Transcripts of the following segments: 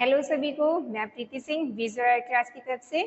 Hello सभी को, मैं प्रीति सिंह विजुअल क्लास की तरफ से।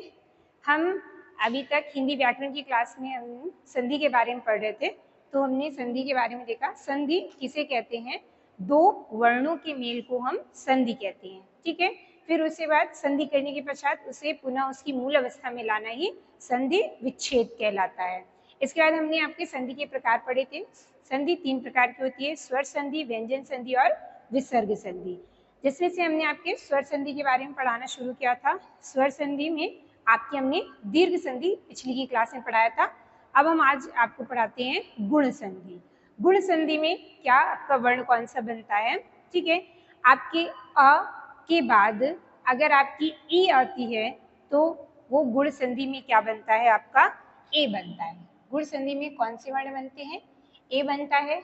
हम अभी तक हिंदी व्याकरण की क्लास में हम संधि के बारे में पढ़ रहे थे। तो हमने संधि के बारे में देखा, संधि किसे कहते हैं, दो वर्णों के मेल को हम संधि कहते हैं। ठीक है, फिर उसके बाद संधि करने के पश्चात उसे पुनः उसकी मूल अवस्था में लाना ही संधि विच्छेद कहलाता है। इसके बाद हमने आपके संधि के प्रकार पढ़े थे। संधि तीन प्रकार की होती है, स्वर संधि, व्यंजन संधि और विसर्ग संधि। जिसमें से हमने आपके स्वर संधि के बारे में पढ़ाना शुरू किया था। स्वर संधि में आपकी हमने दीर्घ संधि पिछली की क्लास में पढ़ाया था। अब हम आज आपको पढ़ाते हैं गुण संधि। गुण संधि में क्या आपका वर्ण कौन सा बनता है। ठीक है, आपके अ के बाद अगर आपकी ई आती है तो वो गुण संधि में क्या बनता है, आपका ए बनता है। गुण संधि में कौन से वर्ण बनते हैं, ए बनता है।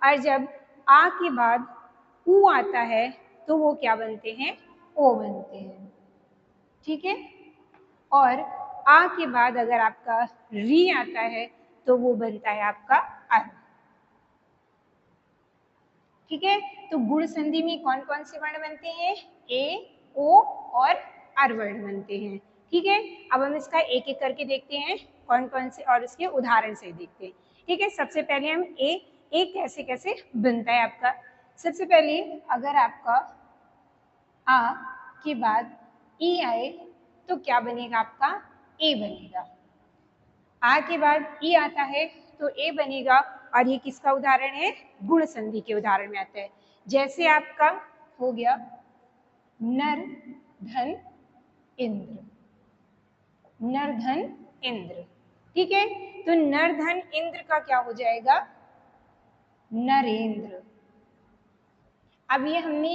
और जब आ के बाद उ आता है तो वो क्या बनते हैं, ओ बनते हैं। ठीक है, और आ के बाद अगर आपका री आता है तो वो बनता है आपका अर। ठीक है, तो गुण संधि में कौन कौन से वर्ण बनते हैं, ए, ओ और अर वर्ण बनते हैं। ठीक है, अब हम इसका एक एक करके देखते हैं कौन कौन से, और उसके उदाहरण से देखते हैं। ठीक है, सबसे पहले हम ए कैसे कैसे बनता है आपका। सबसे पहले अगर आपका आ के बाद ई आए तो क्या बनेगा, आपका ए बनेगा। आ के बाद ई आता है तो ए बनेगा, और ये किसका उदाहरण है, गुण संधि के उदाहरण में आता है। जैसे आपका हो गया नर धन इंद्र, नर धन इंद्र। ठीक है, तो नर धन इंद्र का क्या हो जाएगा, नरेंद्र। अब ये हमने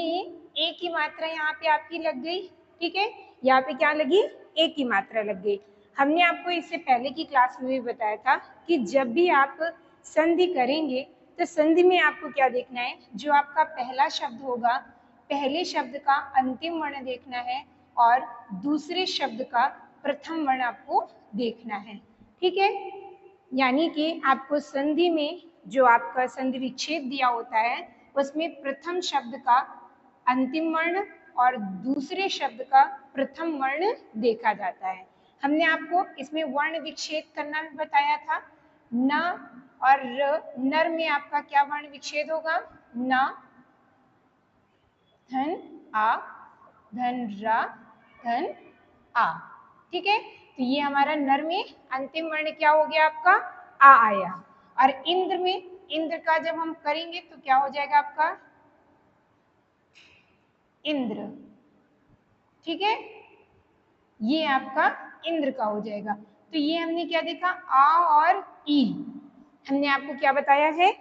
ए की मात्रा यहाँ पे आपकी लग गई। ठीक है, यहाँ पे क्या लगी, ए की मात्रा लग गई। हमने आपको इससे पहले की क्लास में भी बताया था कि जब भी आप संधि करेंगे तो संधि में आपको क्या देखना है, जो आपका पहला शब्द होगा पहले शब्द का अंतिम वर्ण देखना है और दूसरे शब्द का प्रथम वर्ण आपको देखना है। ठीक है, यानी कि आपको संधि में जो आपका संधि विच्छेद दिया होता है उसमें प्रथम शब्द का अंतिम वर्ण और दूसरे शब्द का प्रथम वर्ण देखा जाता है। हमने आपको इसमें वर्ण विच्छेद करना भी बताया था। न और र, नर में आपका क्या वर्ण विच्छेद होगा, न धन आ, धन रा, धन आ। ठीक है, तो ये हमारा नर में अंतिम वर्ण क्या हो गया, आपका आ आया। और इंद्र में, इंद्र का जब हम करेंगे तो क्या हो जाएगा आपका इंद्र। ठीक है, ये आपका इंद्र का हो जाएगा। तो ये हमने क्या देखा, आ और ई। हमने आपको क्या बताया है,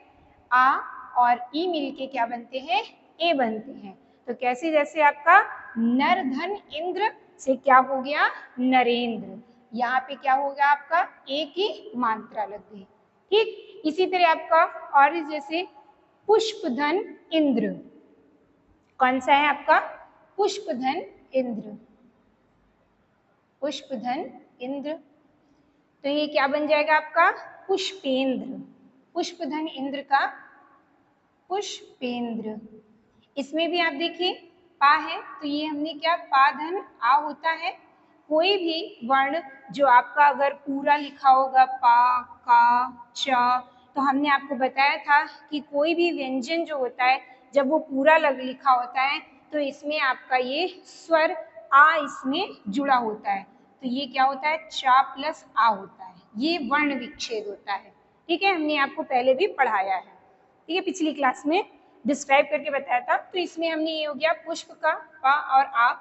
आ और ई मिलके क्या बनते हैं, ए बनते हैं। तो कैसे, जैसे आपका नर धन इंद्र से क्या हो गया, नरेंद्र। यहाँ पे क्या हो गया, आपका ए की मात्रा लग गई। ठीक, इसी तरह आपका और जैसे पुष्पधन इंद्र, कौन सा है आपका, पुष्पधन इंद्र, पुष्पधन इंद्र। तो ये क्या बन जाएगा आपका, पुष्पेंद्र। पुष्पधन इंद्र का पुष्पेंद्र। इसमें भी आप देखिए पा है तो ये हमने क्या, पा धन आ होता है। कोई भी वर्ण जो आपका अगर पूरा लिखा होगा पा, का, च, तो हमने आपको बताया था कि कोई भी व्यंजन जो होता है जब वो पूरा लिखा होता है तो इसमें आपका ये स्वर आ इसमें जुड़ा होता है। तो ये क्या होता है, चा प्लस आ होता है, ये वर्ण विच्छेद होता है। ठीक है, हमने आपको पहले भी पढ़ाया है। ठीक है, पिछली क्लास में डिस्क्राइब करके बताया था। तो इसमें हमने ये हो गया पुष्प का पा और आ,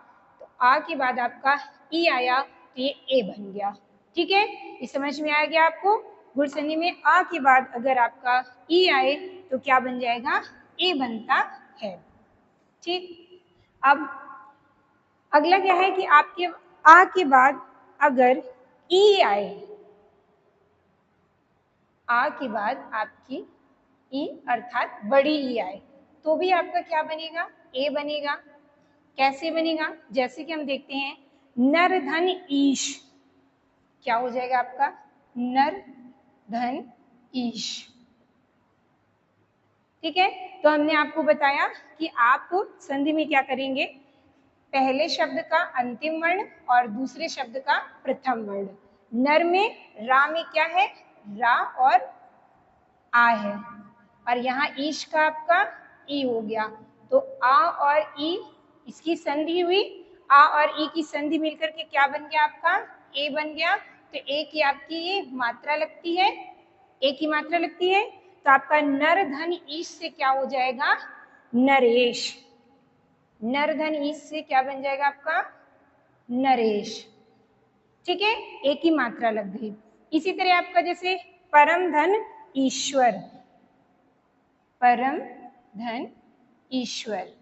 तो आ के बाद आपका ई आया तो ये ए बन गया। ठीक है, ये समझ में आ गया आपको। गुण संधि में आ के बाद अगर आपका ई आए तो क्या बन जाएगा, ए बनता है। ठीक, अब अगला क्या है कि आपके आ के बाद अगर ई आए, आ के बाद आपकी ई अर्थात बड़ी ई आए तो भी आपका क्या बनेगा, ए बनेगा। कैसे बनेगा, जैसे कि हम देखते हैं नर धन ईश, क्या हो जाएगा आपका, नर धन ईश। ठीक है, तो हमने आपको बताया कि आप संधि में क्या करेंगे, पहले शब्द का अंतिम वर्ण और दूसरे शब्द का प्रथम वर्ण। नर में रा में क्या है, रा और आ है, और यहाँ ईश का आपका ई हो गया। तो आ और ई इसकी संधि हुई, आ और ई की संधि मिलकर के क्या बन गया आपका, ए बन गया। तो ए की आपकी ये मात्रा लगती है, ए की मात्रा लगती है, तो आपका नर धन ईश से क्या हो जाएगा, नरेश। नर धन ईश से क्या बन जाएगा आपका, नरेश। ठीक है, एक ही मात्रा लग गई। इसी तरह आपका जैसे परम धन ईश्वर, परम धन ईश्वर।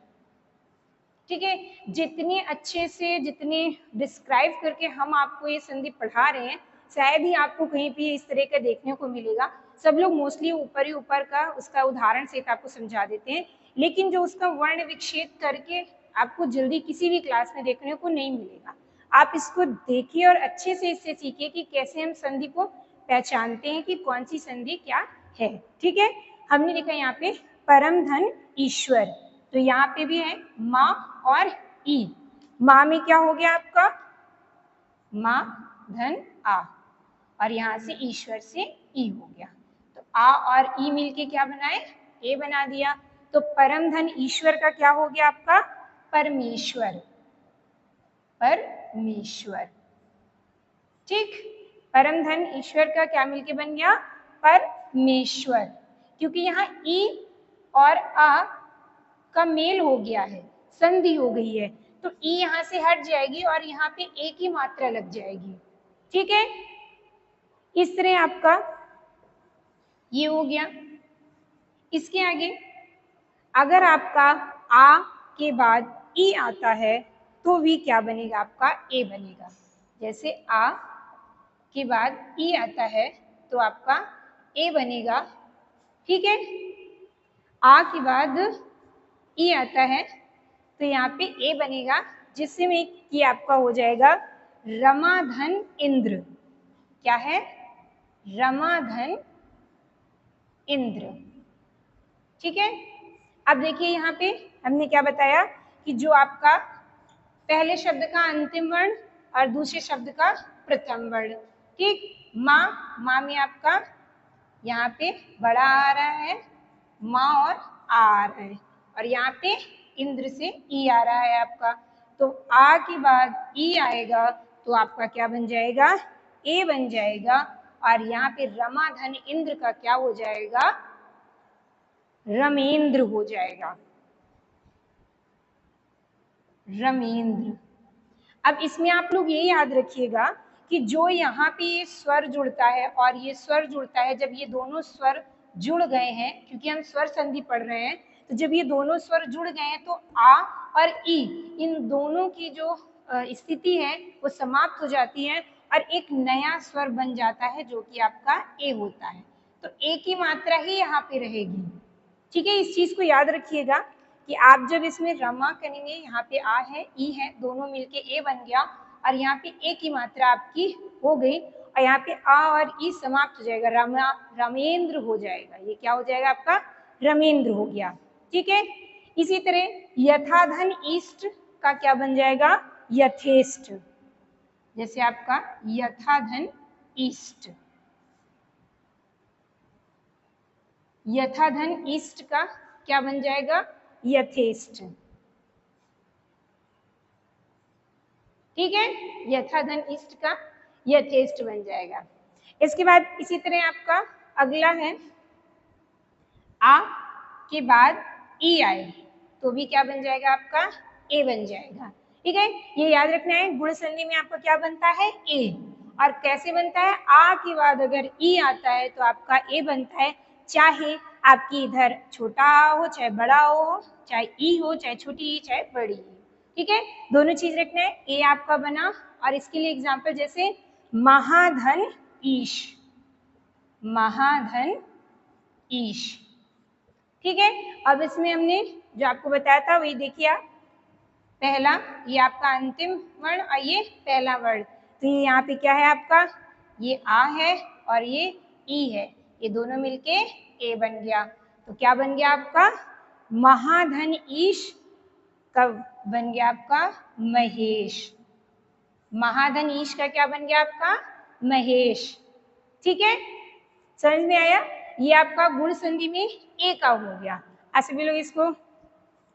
ठीक है, जितने अच्छे से जितने डिस्क्राइब करके हम आपको ये संधि पढ़ा रहे हैं, शायद ही आपको कहीं भी इस तरह का देखने को मिलेगा। सब लोग मोस्टली ऊपर ही ऊपर का उसका उदाहरण सहित आपको समझा देते हैं, लेकिन जो उसका वर्ण विच्छेद करके आपको जल्दी किसी भी क्लास में देखने को नहीं मिलेगा। आप इसको देखिए और अच्छे से इससे सीखिए कि कैसे हम संधि को पहचानते हैं कि कौन सी संधि क्या है। ठीक है, हमने लिखा यहाँ पे परम धन ईश्वर, तो यहाँ पे भी है माँ और ई। माँ में क्या हो गया आपका, माँ धन आ, और यहाँ से ईश्वर से ई हो गया। तो आ और ई मिलके क्या बनाए, ए बना दिया। तो परम धन ईश्वर का क्या हो गया आपका, परमेश्वर, परमेश्वर। ठीक, परम धन ईश्वर का क्या मिलके बन गया, परमेश्वर, क्योंकि यहाँ ई और आ का मेल हो गया है, संधि हो गई है, तो ई यहाँ से हट जाएगी और यहाँ पे एक ही मात्रा लग जाएगी। ठीक है, इस तरह आपका ये हो गया। इसके आगे अगर आपका आ के बाद ई आता है तो भी क्या बनेगा आपका, ए बनेगा। जैसे आ के बाद ई आता है तो आपका ए बनेगा। ठीक है, आ के बाद ई आता है तो यहाँ पे ए बनेगा, जिससे में कि आपका हो जाएगा रमाधन इंद्र। क्या है, रमाधन इंद्र। ठीक है, अब देखिए यहाँ पे हमने क्या बताया कि जो आपका पहले शब्द का अंतिम वर्ण और दूसरे शब्द का प्रथम वर्ण। ठीक, माँ, माँ में आपका यहाँ पे बड़ा आ रहा है, माँ और आ रहा है, और यहाँ पे इंद्र से ई आ रहा है आपका। तो आ के बाद ई आएगा तो आपका क्या बन जाएगा, ए बन जाएगा, और यहाँ पे रमाधन इंद्र का क्या हो जाएगा, रमेंद्र हो जाएगा, रमेंद्र। अब इसमें आप लोग ये याद रखिएगा कि जो यहाँ पे ये स्वर जुड़ता है और ये स्वर जुड़ता है, जब ये दोनों स्वर जुड़ गए हैं, क्योंकि हम स्वर संधि पढ़ रहे हैं, तो जब ये दोनों स्वर जुड़ गए हैं तो आ और ई, इन दोनों की जो स्थिति है वो समाप्त हो जाती है और एक नया स्वर बन जाता है जो कि आपका ए होता है। तो ए की मात्रा ही यहाँ पे रहेगी। ठीक है, इस चीज को याद रखिएगा कि आप जब इसमें रमा करेंगे, यहाँ पे आ है ई है, दोनों मिलके ए बन गया, और यहाँ पे ए की मात्रा आपकी हो गई, और यहाँ पे आ और ई समाप्त हो जाएगा, रमेंद्र हो जाएगा। ये क्या हो जाएगा आपका, रमेंद्र हो गया। ठीक है, इसी तरह यथाधन ईष्ट का क्या बन जाएगा, यथेष्ट। जैसे आपका यथाधन ईष्ट, यथाधन ईष्ट का क्या बन जाएगा, यथेष्ट। ठीक है, यथाधन ईष्ट का यथेष्ट बन जाएगा। इसके बाद इसी तरह आपका अगला है आ के बाद ई आए तो भी क्या बन जाएगा आपका, ए बन जाएगा। ठीक है, ये याद रखना है, गुण संधि में आपका क्या बनता है, ए। और कैसे बनता है, आ के बाद अगर ई आता है तो आपका ए बनता है, चाहे आपकी इधर छोटा आ हो चाहे बड़ा हो, चाहे ई हो चाहे छोटी ई चाहे बड़ी। ठीक है, दोनों चीज रखना है। ए आपका बना, और इसके लिए एग्जाम्पल जैसे महाधन ईश, महाधन ईश। ठीक है, अब इसमें हमने जो आपको बताया था वही देखिए आप, पहला ये आपका अंतिम वर्ण और ये पहला वर्ण, तो ये यहाँ पे क्या है आपका, ये आ है और ये ई है, ये दोनों मिलके ए बन गया। तो क्या बन गया आपका, महाधन ईश का बन गया आपका महेश। महाधन ईश का क्या बन गया आपका महेश। ठीक है, समझ में आया? ये आपका गुण संधि में ए का हो गया। आप सभी लोग इसको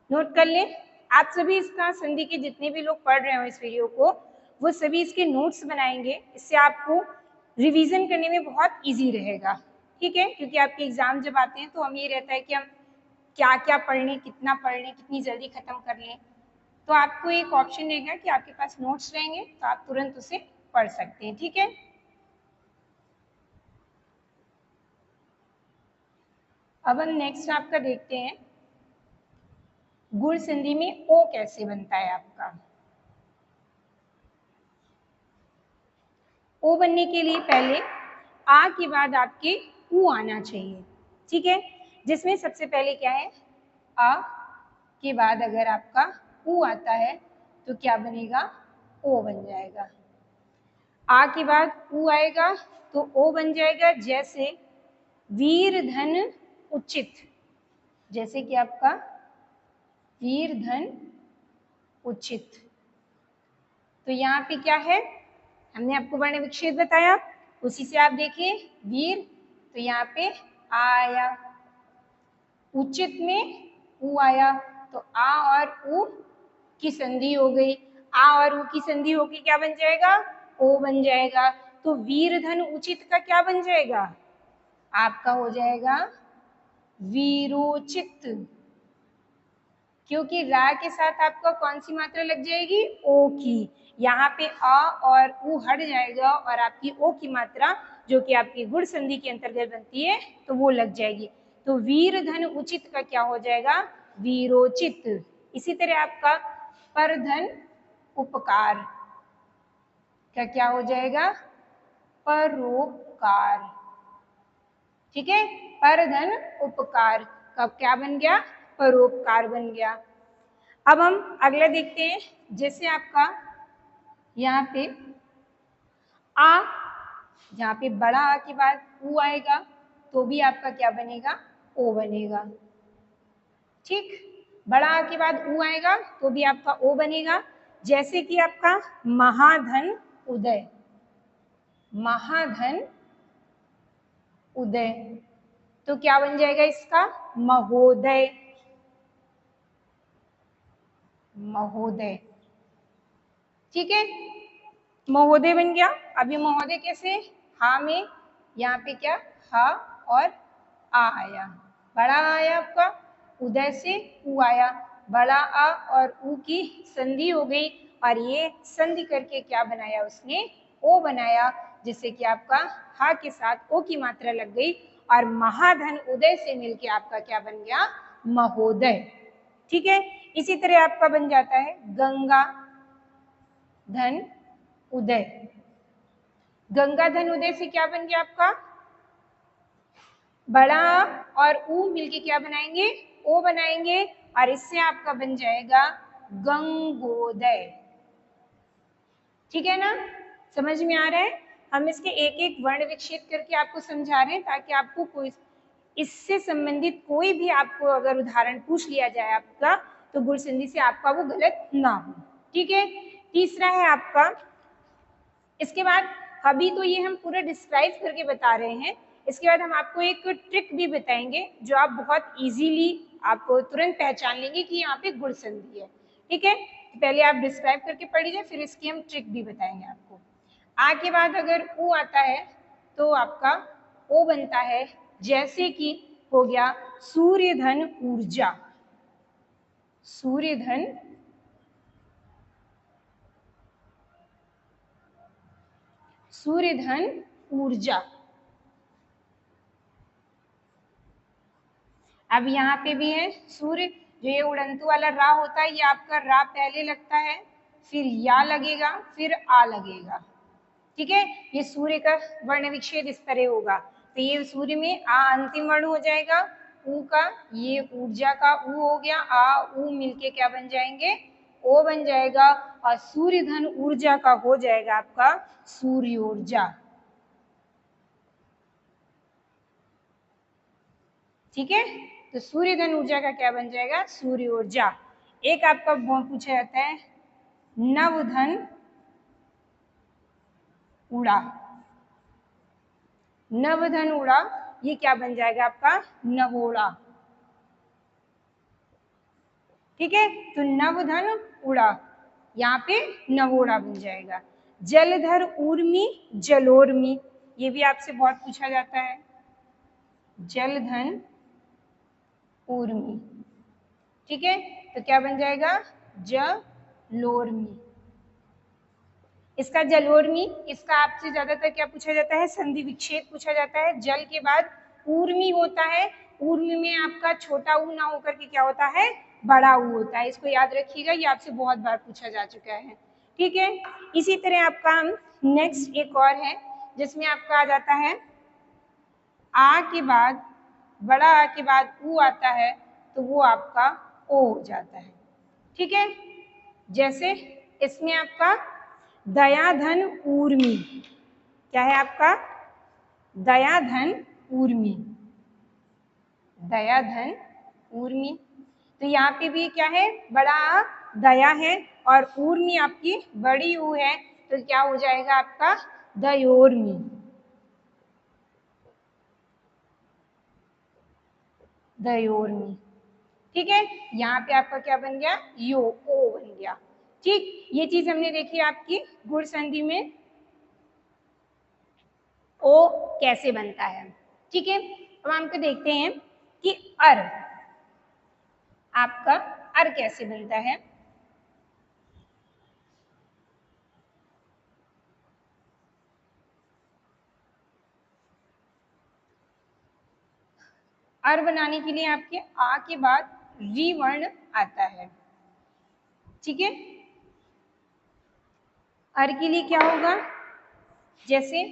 नोट कर लें। आप सभी इसका संधि के जितने भी लोग पढ़ रहे हो इस वीडियो को, वो सभी इसके नोट्स बनाएंगे। इससे आपको रिवीजन करने में बहुत इजी रहेगा। ठीक है, क्योंकि आपके एग्जाम जब आते हैं तो हम ये रहता है कि हम क्या क्या पढ़ लें, कितना पढ़ लें, कितनी जल्दी खत्म कर लें। तो आपको एक ऑप्शन रहेगा कि आपके पास नोट्स रहेंगे तो आप तुरंत उसे पढ़ सकते हैं। ठीक है, अब हम नेक्स्ट आपका देखते हैं गुण संधि में ओ कैसे बनता है आपका। ओ बनने के लिए पहले आ के बाद आपके ऊ आना चाहिए। ठीक है, जिसमें सबसे पहले क्या है, आ के बाद अगर आपका ऊ आता है तो क्या बनेगा, ओ बन जाएगा। आ के बाद ऊ आएगा तो ओ बन जाएगा। जैसे वीर धन उचित, जैसे कि आपका वीर धन उचित। तो यहाँ पे क्या है, हमने आपको वर्ण विच्छेद बताया, उसी से आप देखिए वीर, तो यहाँ पे आ आया, उचित में ऊ आया, तो आ और ऊ की संधि हो गई। आ और ऊ की संधि होके क्या बन जाएगा, ओ बन जाएगा। तो वीर धन उचित का क्या बन जाएगा, आपका हो जाएगा वीरोचित। क्योंकि रा के साथ आपका कौन सी मात्रा लग जाएगी, ओ की। यहाँ पे आ और ऊ हट जाएगा और आपकी ओ की मात्रा जो कि आपकी गुण संधि के अंतर्गत बनती है तो वो लग जाएगी। तो वीर धन उचित का क्या हो जाएगा, वीरोचित। इसी तरह आपका पर धन उपकार का क्या हो जाएगा, परोपकार। ठीक है, पर धन उपकार का क्या बन गया, परोपकार बन गया। अब हम अगला देखते हैं, जैसे आपका यहाँ पे आ, जहाँ पे बड़ा आ के बाद ऊ आएगा तो भी आपका क्या बनेगा, ओ बनेगा। ठीक, बड़ा आ के बाद ऊ आएगा तो भी आपका ओ बनेगा। जैसे कि आपका महाधन उदय, महाधन उदय, तो क्या बन जाएगा इसका, महोदय, महोदय। ठीक है, महोदय बन गया। अब ये महोदय कैसे, हा में यहाँ पे क्या, हा और आ आया, बड़ा आया आपका, उदय से ऊ आया, बड़ा आ और ऊ की संधि हो गई और ये संधि करके क्या बनाया उसने, ओ बनाया, जिससे कि आपका हा के साथ ओ की मात्रा लग गई और महाधन उदय से मिलके आपका क्या बन गया, महोदय। ठीक है, इसी तरह आपका बन जाता है गंगा धन उदय। गंगा धन उदय से क्या बन गया आपका, बड़ा और ऊ मिलके क्या बनाएंगे, ओ बनाएंगे और इससे आपका बन जाएगा गंगोदय। ठीक है ना, समझ में आ रहा है? हम इसके एक एक वर्ण विच्छेद करके आपको समझा रहे हैं ताकि आपको कोई इससे संबंधित कोई भी आपको अगर उदाहरण पूछ लिया जाए आपका तो गुण संधि से आपका वो गलत ना हो। ठीक है, तीसरा है आपका, इसके बाद अभी तो ये हम पूरा डिस्क्राइब करके बता रहे हैं, इसके बाद हम आपको एक ट्रिक भी बताएंगे जो आप बहुत इजीली आपको तुरंत पहचान लेंगे कि यहाँ पे गुण संधि है। ठीक है, पहले आप डिस्क्राइब करके पढ़ लीजिए, फिर इसकी हम ट्रिक भी बताएंगे आपको। आ के बाद अगर ऊ आता है तो आपका ओ बनता है। जैसे कि हो गया सूर्य धन ऊर्जा, सूर्य धन सूर्य धन ऊर्जा। अब यहाँ पे भी है सूर्य, जो ये उड़ंतु वाला रा होता है ये आपका रा पहले लगता है, फिर या लगेगा, फिर आ लगेगा। ठीक है, ये सूर्य का वर्ण विच्छेद इस तरह होगा। तो ये सूर्य में आ अंतिम वर्ण हो जाएगा, ऊ का ये ऊर्जा का ऊ हो गया, आ ऊ मिलके क्या बन जाएंगे, ओ बन जाएगा और सूर्य धन ऊर्जा का हो जाएगा आपका सूर्य ऊर्जा। ठीक है, तो सूर्य धन ऊर्जा का क्या बन जाएगा, सूर्य ऊर्जा। एक आपका पूछा जाता है नवधन उड़ा। नवधन उड़ा, ये क्या बन जाएगा आपका नवोड़ा। ठीक है, तो नवधन उड़ा, यहाँ पे नवोड़ा बन जाएगा। जलधर ऊर्मी जलोर्मी, ये भी आपसे बहुत पूछा जाता है। जलधन ऊर्मी, ठीक है, तो क्या बन जाएगा जलोर्मी। इसका जलोर्मी, इसका आपसे ज्यादातर क्या पूछा जाता है संधि विच्छेद पूछा जाता है। जल के बाद ऊर्मी होता है, ऊर्मी में आपका छोटा ऊ ना होकर के क्या होता है बड़ा ऊ होता है। इसको याद रखिएगा, ये आपसे बहुत बार पूछा जा चुका है। ठीक है, इसी तरह आपका नेक्स्ट एक और है जिसमें आपका आ जाता है आ के बाद बड़ा आ के बाद ऊ आता है, तो वो आपका ओ हो जाता है। ठीक है, जैसे इसमें आपका दयाधन ऊर्मी, क्या है आपका दयाधन ऊर्मी, दयाधन ऊर्मी। तो यहाँ पे भी क्या है बड़ा आ दया है और ऊर्मी आपकी बड़ी ऊ है, तो क्या हो जाएगा आपका दयोर्मी। दयोर्मी, ठीक है, यहाँ पे आपका क्या बन गया यो ओ बन गया। ठीक, ये चीज हमने देखी आपकी गुण संधि में ओ कैसे बनता है। ठीक है, अब हमको देखते हैं कि अर, आपका अर कैसे बनता है। अर बनाने के लिए आपके आ के बाद री वर्ण आता है। ठीक है, अर के लिए क्या होगा, जैसे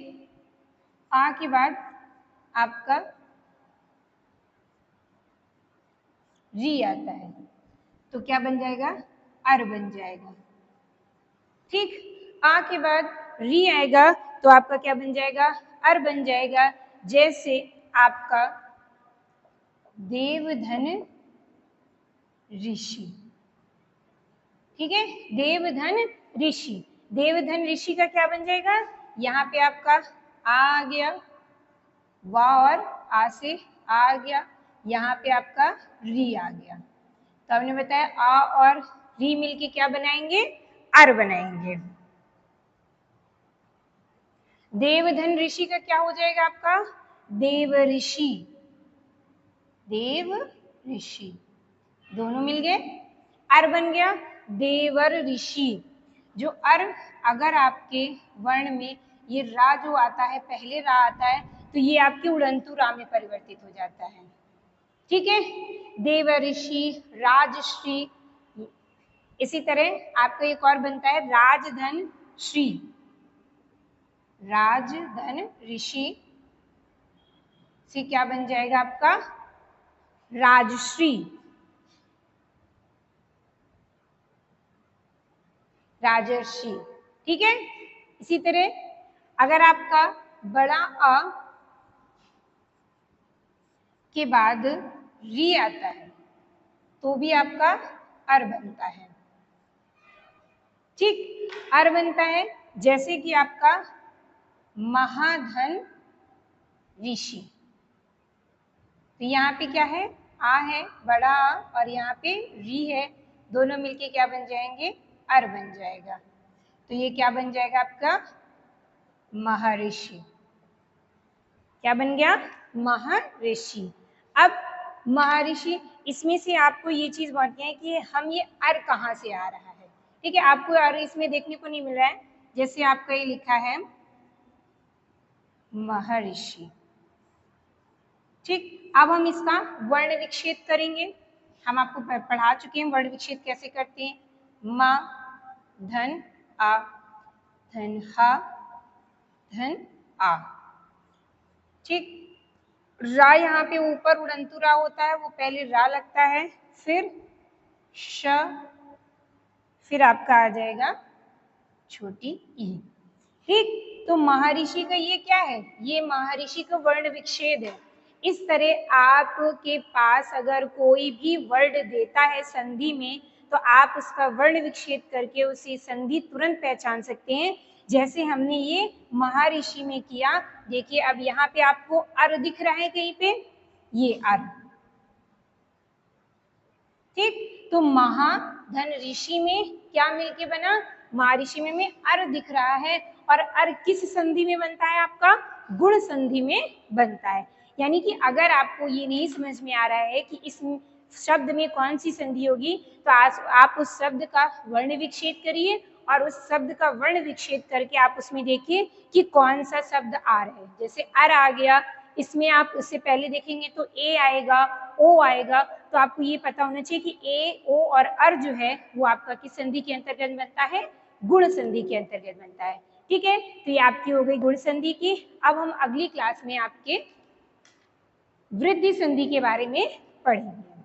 आ के बाद आपका री आता है, तो क्या बन जाएगा अर बन जाएगा। ठीक, आ के बाद री आएगा तो आपका क्या बन जाएगा अर बन जाएगा। जैसे आपका देवधन ऋषि। ठीक है, देवधन ऋषि, देवधन ऋषि का क्या बन जाएगा, यहाँ पे आपका आ गया, वाह और आ से आ गया, यहाँ पे आपका री आ गया। तो हमने बताया आ और री मिलके क्या बनाएंगे अर बनाएंगे। देवधन ऋषि का क्या हो जाएगा आपका देव ऋषि, देव ऋषि, दोनों मिल गए, अर बन गया देवर ऋषि। जो अर अगर आपके वर्ण में ये रा जो आता है पहले रा आता है, तो ये आपके उड़ंतु रा में परिवर्तित हो जाता है। ठीक है, देव ऋषि, राजश्री। इसी तरह आपका एक और बनता है राजधन श्री, राजधन ऋषि से क्या बन जाएगा आपका राजश्री, राजर्षि। ठीक है, इसी तरह अगर आपका बड़ा अ के बाद री आता है तो भी आपका अर बनता है। ठीक, अर बनता है जैसे कि आपका महाधन ऋषि। तो यहाँ पे क्या है आ है बड़ा आ और यहाँ पे री है, दोनों मिलके क्या बन जाएंगे अर बन जाएगा। तो ये क्या बन जाएगा आपका महर्षि, क्या बन गया महर्षि। अब महर्षि, इसमें से आपको ये चीज बांटनी है कि हम ये अर कहाँ से आ रहा है। ठीक है, आपको अर इसमें देखने को नहीं मिल रहा है, जैसे आपका ये लिखा है महर्षि। ठीक, अब हम इसका वर्ण विच्छेद करेंगे। हम आपको पढ़ा चुके हैं वर्ण विच्छेद कैसे करते हैं। म धन आ, धन हा, धन आ। ठीक, रा यहाँ पे ऊपर उड़ंतु रा होता है, वो पहले रा लगता है, फिर श, फिर आपका आ जाएगा छोटी ई। ठीक, तो महर्षि का ये क्या है, ये महर्षि का वर्ण विच्छेद है। इस तरह आपके पास अगर कोई भी वर्ड देता है संधि में, तो आप उसका वर्ण विच्छेद करके उसे संधि तुरंत पहचान सकते हैं, जैसे हमने ये महर्षि में किया। देखिए अब यहाँ पे आपको अर दिख रहा है कहीं पे, ये अर, ठीक। तो महा धन ऋषि में क्या मिलके बना, महर्षि में अर दिख रहा है, और अर किस संधि में बनता है आपका, गुण संधि में बनता है। यानी कि अगर आपको ये नहीं समझ में आ रहा है कि इस शब्द में कौन सी संधि होगी, तो आज आप उस शब्द का वर्ण विच्छेद करिए, और उस शब्द का वर्ण विच्छेद करके आप उसमें देखिए कि कौन सा शब्द आ रहा है। जैसे अर आ गया, इसमें आप उससे पहले देखेंगे तो ए आएगा, ओ आएगा, तो आपको ये पता होना चाहिए कि ए, ओ और अर जो है वो आपका किस संधि के अंतर्गत बनता है, गुण संधि के अंतर्गत बनता है। ठीक है, तो ये आपकी हो गई गुण संधि की। अब हम अगली क्लास में आपके वृद्धि संधि के बारे में पढ़ेंगे।